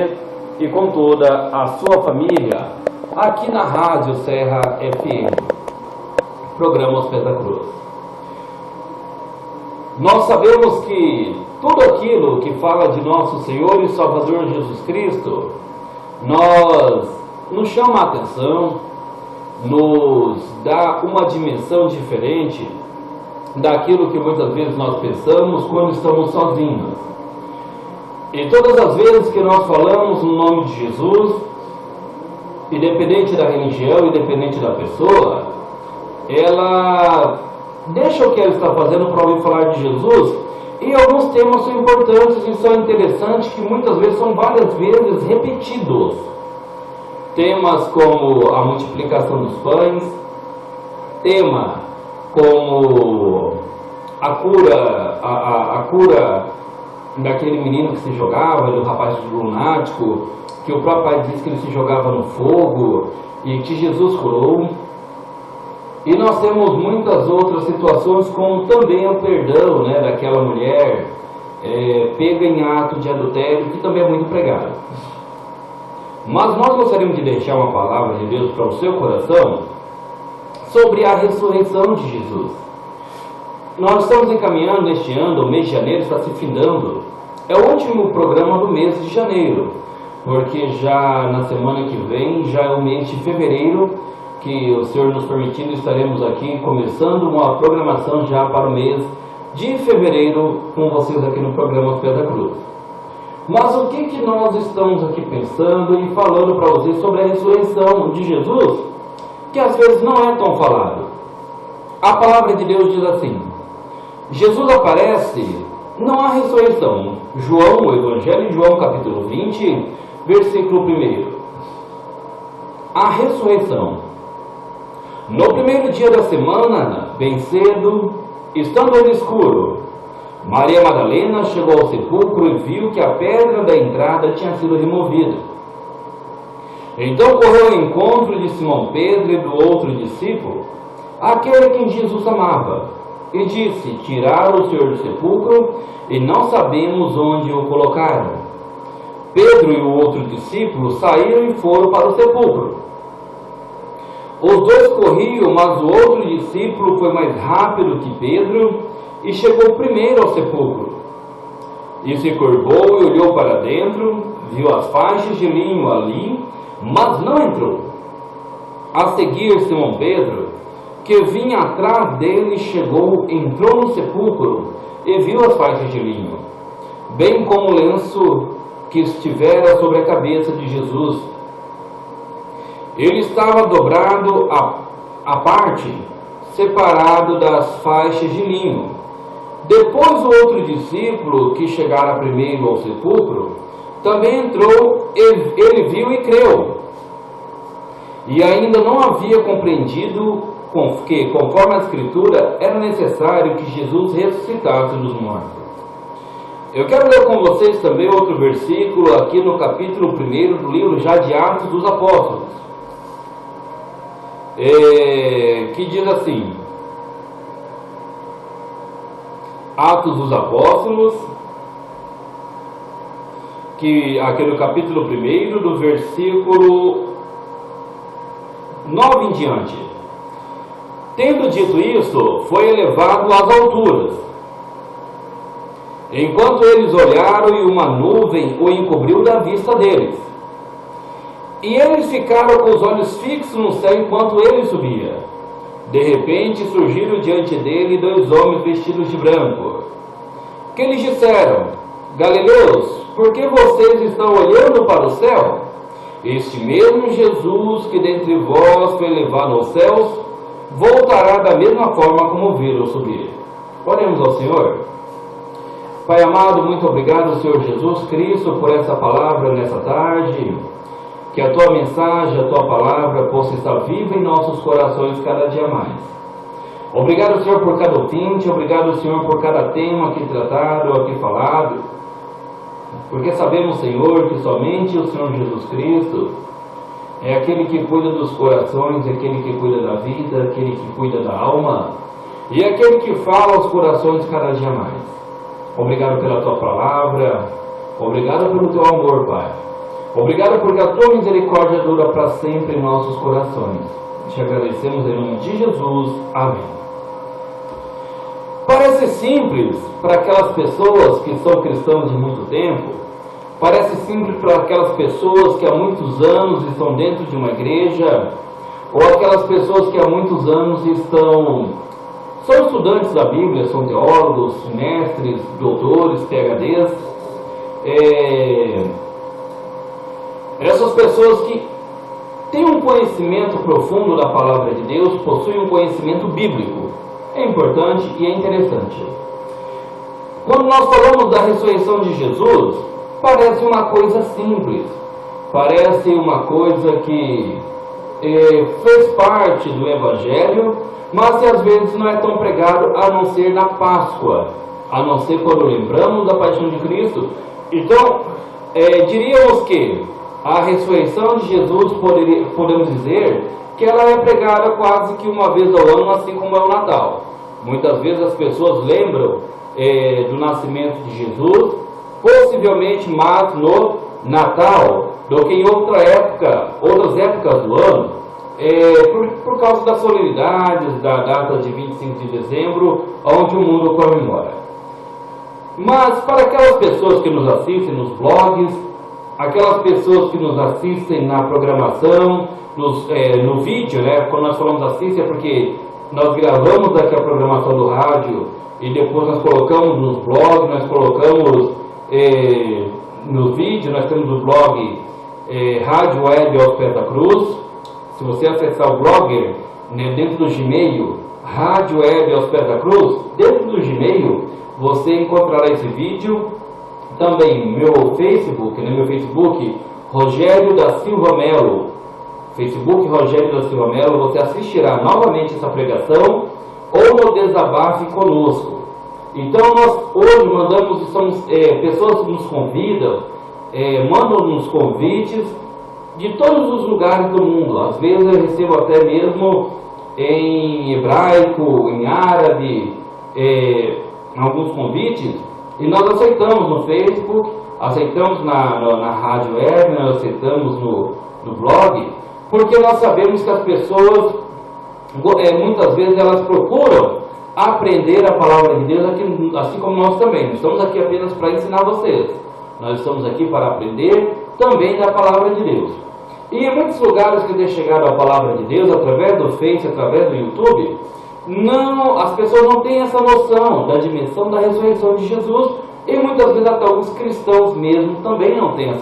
E com toda a sua família, aqui na Rádio Serra FM, programa Aos Pés da Cruz. Nós sabemos que tudo aquilo que fala de nosso Senhor e Salvador Jesus Cristo, nos chama a atenção, nos dá uma dimensão diferente daquilo que muitas vezes nós pensamos quando estamos sozinhos. E todas as vezes que nós falamos no nome de Jesus, independente da religião, independente da pessoa, ela deixa o que ela está fazendo para ouvir falar de Jesus, e alguns temas são importantes e são interessantes, que muitas vezes são várias vezes repetidos. Temas como a multiplicação dos pães, tema como a cura daquele menino que se jogava, do rapaz lunático, que o próprio pai disse que ele se jogava no fogo e que Jesus curou. E nós temos muitas outras situações, como também o perdão, daquela mulher pega em ato de adultério, que também é muito pregado. Mas nós gostaríamos de deixar uma palavra de Deus para o seu coração sobre a ressurreição de Jesus. Nós estamos encaminhando neste ano, o mês de janeiro está se findando. É o último programa do mês de janeiro, porque já na semana que vem, já é o mês de fevereiro, que o Senhor nos permitindo, estaremos aqui começando uma programação já para o mês de fevereiro com vocês aqui no programa Aos Pés da Cruz. Mas o que nós estamos aqui pensando e falando para vocês sobre a ressurreição de Jesus, que às vezes não é tão falado. A palavra de Deus diz assim: Jesus aparece, não há ressurreição. João, o Evangelho de João, capítulo 20, versículo 1. A ressurreição. No primeiro dia da semana, bem cedo, estando no escuro, Maria Madalena chegou ao sepulcro e viu que a pedra da entrada tinha sido removida. Então correu ao encontro de Simão Pedro e do outro discípulo, aquele quem Jesus amava, e disse: tiraram o Senhor do sepulcro e não sabemos onde o colocaram. Pedro e o outro discípulo saíram e foram para o sepulcro. Os dois corriam, mas o outro discípulo foi mais rápido que Pedro e chegou primeiro ao sepulcro. E se curvou e olhou para dentro, viu as faixas de linho ali, mas não entrou. A seguir, Simão Pedro, que vinha atrás dele, chegou, entrou no sepulcro e viu as faixas de linho, bem como o lenço que estivera sobre a cabeça de Jesus. Ele estava dobrado à parte, separado das faixas de linho. Depois o outro discípulo, que chegara primeiro ao sepulcro, também entrou, ele viu e creu. E ainda não havia compreendido que, conforme a Escritura, era necessário que Jesus ressuscitasse dos mortos. Eu quero ler com vocês também outro versículo aqui no capítulo 1 do livro já de Atos dos Apóstolos, que diz assim: Atos dos Apóstolos, que aqui no capítulo 1 do versículo 9 em diante. Tendo dito isso, foi elevado às alturas. Enquanto eles olharam, e uma nuvem o encobriu da vista deles. E eles ficaram com os olhos fixos no céu enquanto ele subia. De repente surgiram diante dele dois homens vestidos de branco, que lhes disseram: Galileus, por que vocês estão olhando para o céu? Este mesmo Jesus que dentre vós foi levado aos céus, voltará da mesma forma como viram subir. Oremos ao Senhor. Pai amado, muito obrigado, Senhor Jesus Cristo, por essa palavra nessa tarde. Que a Tua mensagem, a Tua palavra possa estar viva em nossos corações cada dia mais. Obrigado, Senhor, por cada ouvinte. Obrigado, Senhor, por cada tema aqui tratado, aqui falado. Porque sabemos, Senhor, que somente o Senhor Jesus Cristo é aquele que cuida dos corações, aquele que cuida da vida, aquele que cuida da alma e aquele que fala aos corações cada dia mais. Obrigado pela Tua palavra, obrigado pelo Teu amor, Pai. Obrigado porque a tua misericórdia dura para sempre em nossos corações. Te agradecemos em nome de Jesus. Amém. Parece simples para aquelas pessoas que são cristãos de muito tempo, parece simples para aquelas pessoas que há muitos anos estão dentro de uma igreja, ou aquelas pessoas que há muitos anos são estudantes da Bíblia, são teólogos, mestres, doutores, PhDs. Essas pessoas que têm um conhecimento profundo da palavra de Deus, possuem um conhecimento bíblico. É importante e é interessante. Quando nós falamos da ressurreição de Jesus, parece uma coisa simples, parece uma coisa que fez parte do Evangelho, mas que às vezes não é tão pregado a não ser na Páscoa, a não ser quando lembramos da paixão de Cristo. Então, diríamos que a ressurreição de Jesus, podemos dizer que ela é pregada quase que uma vez ao ano, assim como é o Natal. Muitas vezes as pessoas lembram do nascimento de Jesus, possivelmente mais no Natal do que em outras épocas do ano, por causa das solenidades, da data de 25 de dezembro, onde o mundo comemora. Mas para aquelas pessoas que nos assistem nos blogs, aquelas pessoas que nos assistem na programação, no vídeo, né? Quando nós falamos assistem é porque nós gravamos aqui a programação do rádio e depois nós colocamos nos blogs, nós colocamos no vídeo. Nós temos o blog Rádio Web aos Pés da Cruz. Se você acessar o blog, né, dentro do Gmail, Rádio Web aos Pés da Cruz, dentro do Gmail você encontrará esse vídeo. Também meu Facebook, Rogério da Silva Melo, Facebook Rogério da Silva Melo, você assistirá novamente essa pregação ou no Desabafe Conosco. Então nós hoje pessoas nos convidam, mandam-nos convites de todos os lugares do mundo. Às vezes eu recebo até mesmo em hebraico, em árabe, alguns convites. E nós aceitamos no Facebook, aceitamos na Rádio Web, nós aceitamos no blog, porque nós sabemos que as pessoas, muitas vezes, elas procuram aprender a palavra de Deus, assim como nós também. Não estamos aqui apenas para ensinar vocês, nós estamos aqui para aprender também da palavra de Deus. E em muitos lugares que tem chegado a palavra de Deus, através do Face, através do YouTube, as pessoas não têm essa noção da dimensão da ressurreição de Jesus, e muitas vezes até alguns cristãos mesmo também não têm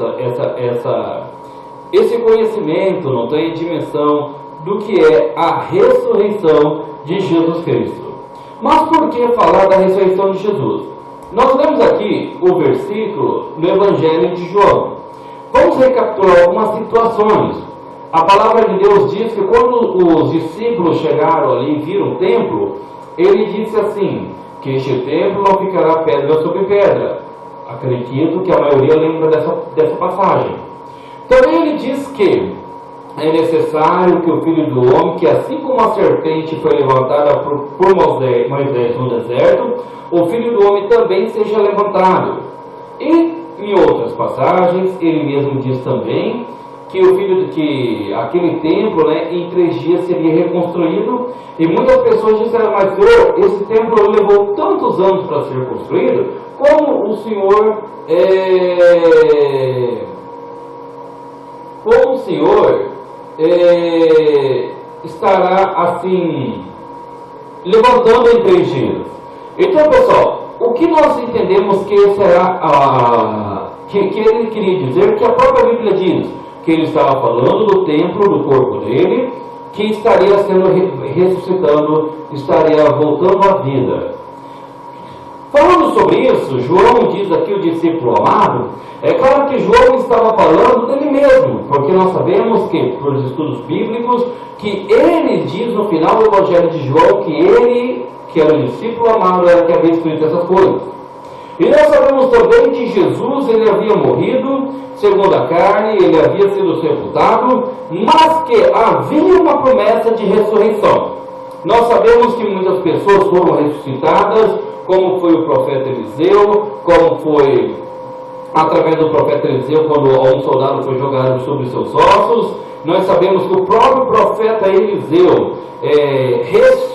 esse conhecimento, não têm a dimensão do que é a ressurreição de Jesus Cristo. Mas por que falar da ressurreição de Jesus? Nós lemos aqui o versículo do Evangelho de João. Vamos recapitular algumas situações. A palavra de Deus diz que quando os discípulos chegaram ali e viram o templo, ele disse assim, que este templo não ficará pedra sobre pedra. Acredito que a maioria lembra dessa passagem. Também ele diz que é necessário que o Filho do Homem, que assim como a serpente foi levantada por Moisés no deserto, o Filho do Homem também seja levantado. E em outras passagens, ele mesmo diz também que aquele templo, né, em 3 dias seria reconstruído, e muitas pessoas disseram, mas Senhor, esse templo levou tantos anos para ser construído, como o Senhor estará assim levantando em 3 dias? Então, pessoal, o que nós entendemos que será que ele queria dizer, que a própria Bíblia diz que ele estava falando do templo, do corpo dele, que estaria sendo ressuscitando, estaria voltando à vida. Falando sobre isso, João diz aqui, o discípulo amado, é claro que João estava falando dele mesmo, porque nós sabemos que, por estudos bíblicos, que ele diz no final do Evangelho de João que ele, que era o discípulo amado, era que havia escrito essas coisas. E nós sabemos também que Jesus, ele havia morrido, segundo a carne, ele havia sido sepultado, mas que havia uma promessa de ressurreição. Nós sabemos que muitas pessoas foram ressuscitadas, como foi o profeta Eliseu, como foi através do profeta Eliseu, quando um soldado foi jogado sobre seus ossos. Nós sabemos que o próprio profeta Eliseu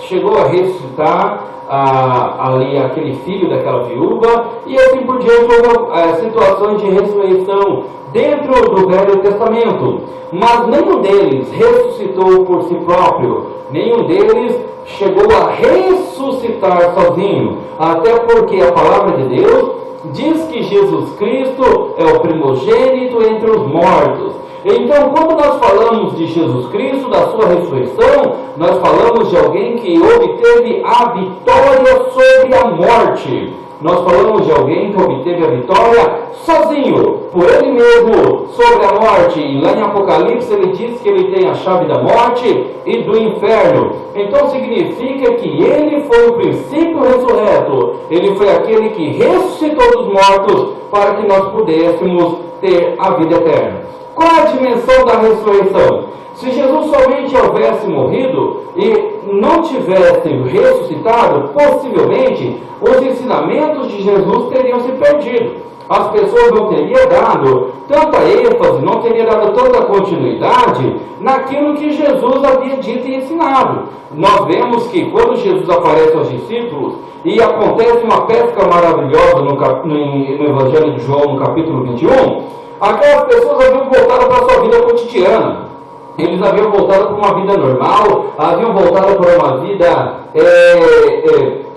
chegou a ressuscitar ali aquele filho daquela viúva, e assim por diante houve situações de ressurreição dentro do Velho Testamento, mas nenhum deles ressuscitou por si próprio, nenhum deles chegou a ressuscitar sozinho, até porque a palavra de Deus diz que Jesus Cristo é o primogênito entre os mortos. Então, quando nós falamos de Jesus Cristo, da sua ressurreição, nós falamos de alguém que obteve a vitória sobre a morte. Nós falamos de alguém que obteve a vitória sozinho, por ele mesmo, sobre a morte. E lá em Apocalipse ele diz que ele tem a chave da morte e do inferno. Então significa que ele foi o princípio ressurreto. Ele foi aquele que ressuscitou dos mortos para que nós pudéssemos ter a vida eterna. Qual a dimensão da ressurreição? Se Jesus somente houvesse morrido e não tivesse ressuscitado, possivelmente os ensinamentos de Jesus teriam se perdido. As pessoas não teriam dado tanta ênfase, não teriam dado tanta continuidade naquilo que Jesus havia dito e ensinado. Nós vemos que quando Jesus aparece aos discípulos e acontece uma pesca maravilhosa no Evangelho de João, no capítulo 21, aquelas pessoas haviam voltado para a sua vida cotidiana. Eles haviam voltado para uma vida normal, haviam voltado para uma vida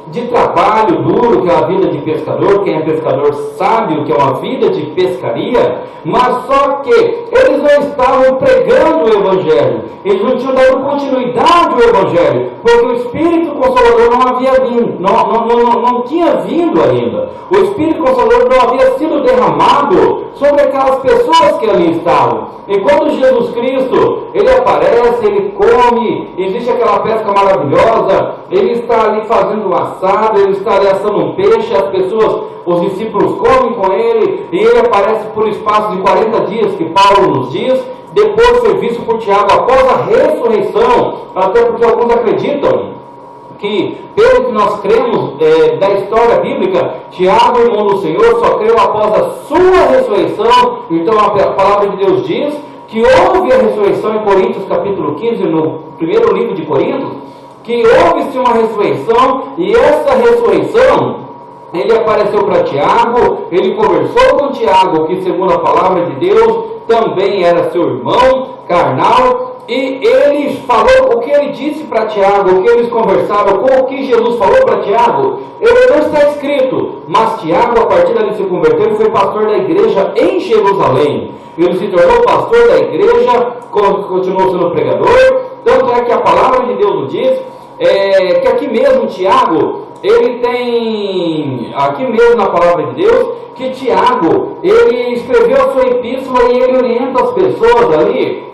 de trabalho duro, que é a vida de pescador. Quem é pescador sabe o que é uma vida de pescaria, mas só que eles não estavam pregando o Evangelho, eles não tinham dado continuidade ao Evangelho, porque o Espírito Consolador não havia vindo, não tinha vindo ainda. O Espírito Consolador não havia sido derramado sobre aquelas pessoas que ali estavam. E quando Jesus Cristo, ele aparece, ele come, existe aquela pesca maravilhosa, ele está ali fazendo um assado, ele está ali assando um peixe, as pessoas, os discípulos comem com ele, e ele aparece por espaço de 40 dias, que Paulo nos diz, depois de ser visto por Tiago após a ressurreição, até porque alguns acreditam que, pelo que nós cremos da história bíblica, Tiago, irmão do Senhor, só creu após a sua ressurreição. Então a palavra de Deus diz que houve a ressurreição em Coríntios capítulo 15, no primeiro livro de Coríntios, que houve-se uma ressurreição, e essa ressurreição, ele apareceu para Tiago, ele conversou com Tiago, que segundo a palavra de Deus, também era seu irmão carnal, e ele falou o que ele disse para Tiago, o que eles conversaram, com o que Jesus falou para Tiago, ele não está escrito, mas Tiago, a partir dali se converteu, ele foi pastor da igreja em Jerusalém. Ele se tornou pastor da igreja, continuou sendo pregador, tanto é que a palavra de Deus nos diz, que aqui mesmo Tiago, ele tem, aqui mesmo na palavra de Deus, que Tiago, ele escreveu a sua epístola e ele orienta as pessoas ali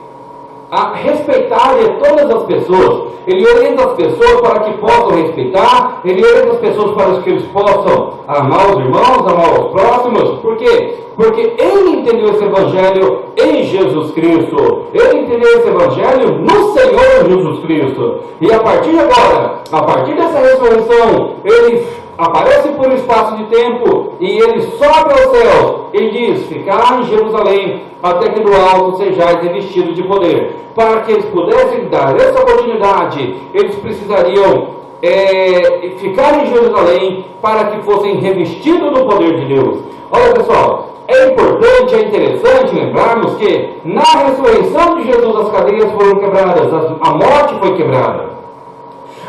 a respeitarem todas as pessoas. Ele orienta as pessoas para que possam respeitar, ele orienta as pessoas para que eles possam amar os irmãos, amar os próximos. Por quê? Porque ele entendeu esse Evangelho em Jesus Cristo. Ele entendeu esse Evangelho no Senhor Jesus Cristo. E a partir de agora, a partir dessa ressurreição, ele aparece por um espaço de tempo e ele sobe aos céus e diz: ficar em Jerusalém até que do alto sejais revestidos de poder. Para que eles pudessem dar essa oportunidade, eles precisariam ficar em Jerusalém para que fossem revestidos do poder de Deus. Olha pessoal, é importante, é interessante lembrarmos que na ressurreição de Jesus as cadeias foram quebradas, a morte foi quebrada.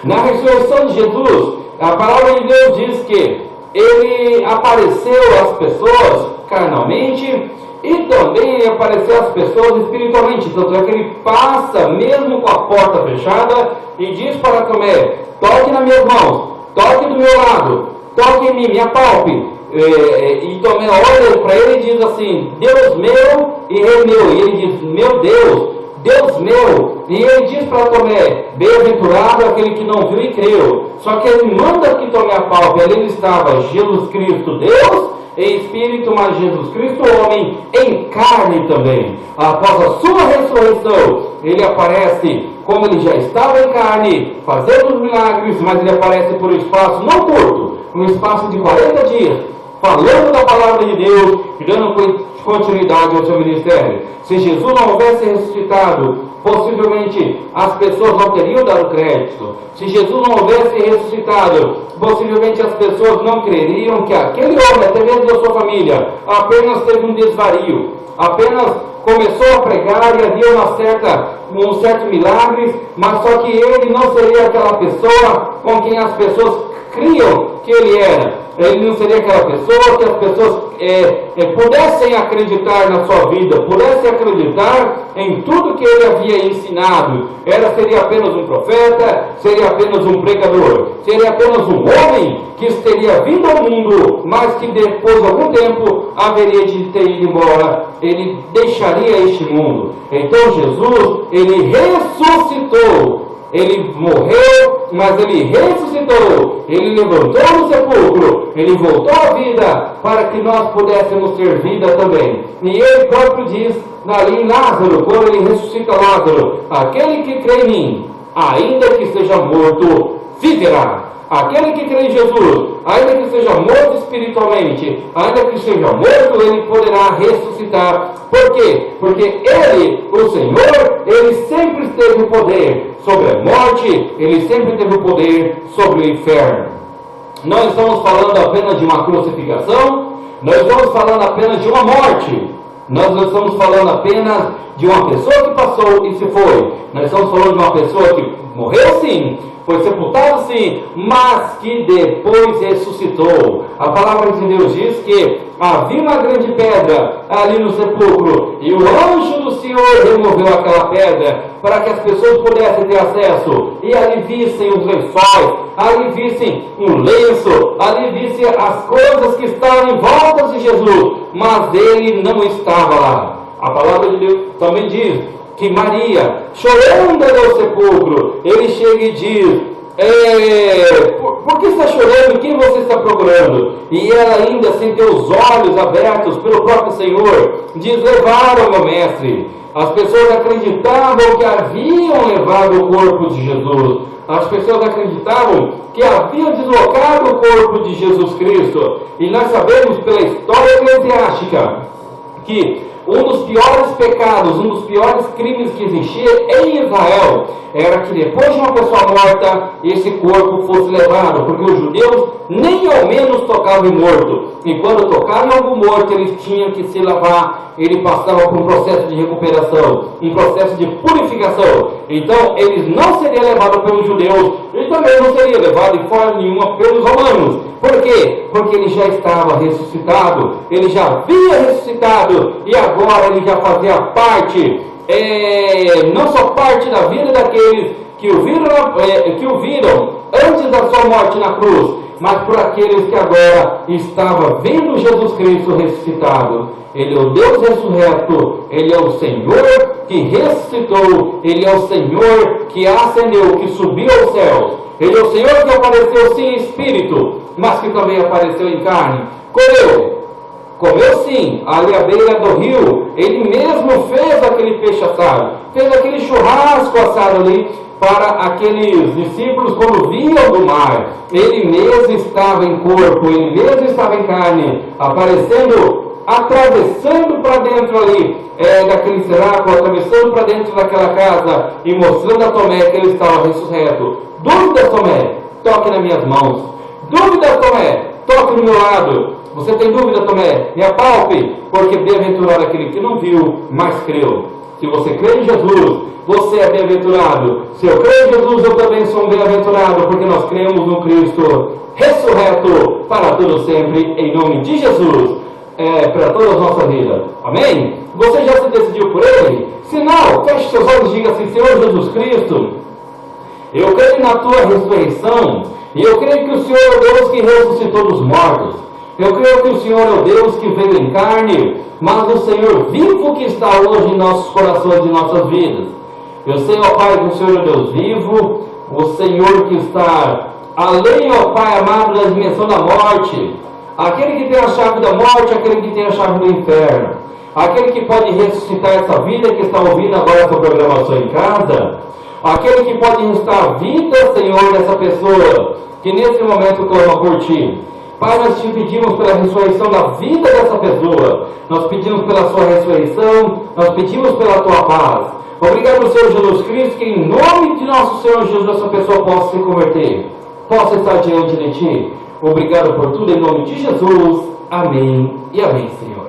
Na ressurreição de Jesus, a palavra de Deus diz que ele apareceu às pessoas carnalmente e também apareceu às pessoas espiritualmente. Tanto é que ele passa mesmo com a porta fechada e diz para Tomé: toque nas minhas mãos, toque do meu lado, toque em mim, me apalpe. E Tomé olha para ele e diz assim: Deus meu e Rei meu. E ele diz: meu Deus, Deus meu. E ele diz para Tomé: bem-aventurado aquele que não viu e creu. Só que ele manda que Tomé apalpe. Ali estava Jesus Cristo, Deus em espírito, mas Jesus Cristo, homem, em carne também. Após a sua ressurreição, ele aparece como ele já estava em carne, fazendo os milagres, mas ele aparece por um espaço não curto, um espaço de 40 dias, falando da palavra de Deus e dando continuidade ao seu ministério. Se Jesus não houvesse ressuscitado, possivelmente as pessoas não teriam dado crédito. Se Jesus não houvesse ressuscitado, possivelmente as pessoas não creriam que aquele homem, até mesmo da sua família, apenas teve um desvario, apenas começou a pregar e havia um certo milagre, mas só que ele não seria aquela pessoa com quem as pessoas criam que ele era. Ele não seria aquela pessoa que as pessoas pudessem acreditar na sua vida, pudessem acreditar em tudo que ele havia ensinado. Seria apenas um profeta, seria apenas um pregador, seria apenas um homem que teria vindo ao mundo, mas que depois de algum tempo haveria de ter ido embora. Ele deixaria este mundo. Então Jesus, ele ressuscitou. Ele morreu, mas ele ressuscitou, ele levantou do sepulcro, ele voltou à vida para que nós pudéssemos ter vida também. E ele próprio diz ali em Lázaro, quando ele ressuscita Lázaro: aquele que crê em mim, ainda que esteja morto, viverá. Aquele que crê em Jesus, ainda que seja morto espiritualmente, ainda que seja morto, ele poderá ressuscitar. Por quê? Porque ele, o Senhor, ele sempre teve o poder sobre a morte, ele sempre teve o poder sobre o inferno. Não estamos falando apenas de uma crucificação, nós estamos falando apenas de uma morte. Nós não estamos falando apenas de uma pessoa que passou e se foi. Nós estamos falando de uma pessoa que morreu sim, foi sepultado sim, mas que depois ressuscitou. A palavra de Deus diz que havia uma grande pedra ali no sepulcro, e o anjo do Senhor removeu aquela pedra para que as pessoas pudessem ter acesso, e ali vissem os lençóis, ali vissem um lenço, ali vissem as coisas que estavam em volta de Jesus, mas ele não estava lá. A palavra de Deus também diz que Maria, chorando ao sepulcro, ele chega e diz: por que está chorando? Quem você está procurando? E ela, ainda sem ter os olhos abertos pelo próprio Senhor, diz: levaram meu mestre. As pessoas acreditavam que haviam levado o corpo de Jesus. As pessoas acreditavam que haviam deslocado o corpo de Jesus Cristo. E nós sabemos pela história eclesiástica que um dos piores pecados, um dos piores crimes que existia em Israel era que depois de uma pessoa morta, esse corpo fosse levado, porque os judeus nem ao menos tocavam em morto. E quando tocavam em algum morto, eles tinham que se lavar, ele passava por um processo de recuperação, um processo de purificação. Então, eles não seriam levados pelos judeus e também não seria levado de forma nenhuma pelos romanos. Por quê? Porque ele já estava ressuscitado, ele já havia ressuscitado e agora ele já fazia parte, não só parte da vida daqueles que o viram antes da sua morte na cruz, mas por aqueles que agora estavam vendo Jesus Cristo ressuscitado. Ele é o Deus ressurreto, ele é o Senhor que ressuscitou, ele é o Senhor que ascendeu, que subiu aos céus. Ele é o Senhor que apareceu sim em espírito, mas que também apareceu em carne. Comeu sim, ali à beira do rio. Ele mesmo fez aquele peixe assado, fez aquele churrasco assado ali para aqueles discípulos quando vinham do mar. Ele mesmo estava em corpo, ele mesmo estava em carne, aparecendo, atravessando para dentro ali daquele cenáculo, atravessando para dentro daquela casa e mostrando a Tomé que ele estava ressurreto. Dúvidas, Tomé? Toque nas minhas mãos. Dúvidas, Tomé? Toque no meu lado. Você tem dúvida, Tomé? Me apalpe, porque bem-aventurado aquele que não viu, mas creu. Se você crê em Jesus, você é bem-aventurado. Se eu creio em Jesus, eu também sou um bem-aventurado, porque nós cremos no Cristo ressurreto para todo sempre, em nome de Jesus, para toda a nossa vida. Amém? Você já se decidiu por Ele? Se não, feche seus olhos e diga assim: Senhor Jesus Cristo, eu creio na Tua ressurreição, e eu creio que o Senhor é o Deus que ressuscitou dos mortos. Eu creio que o Senhor é o Deus que veio em carne, mas o Senhor vivo que está hoje em nossos corações e nossas vidas. Eu sei, ó Pai, que o Senhor é Deus vivo, o Senhor que está além, ó Pai amado, da dimensão da morte, aquele que tem a chave da morte, aquele que tem a chave do inferno, aquele que pode ressuscitar essa vida que está ouvindo agora essa programação em casa, aquele que pode ressuscitar a vida, Senhor, dessa pessoa que nesse momento clama por Ti. Pai, nós te pedimos pela ressurreição da vida dessa pessoa. Nós pedimos pela sua ressurreição. Nós pedimos pela tua paz. Obrigado, Senhor Jesus Cristo, que em nome de nosso Senhor Jesus, essa pessoa possa se converter. Possa estar diante de ti. Obrigado por tudo, em nome de Jesus. Amém e amém, Senhor.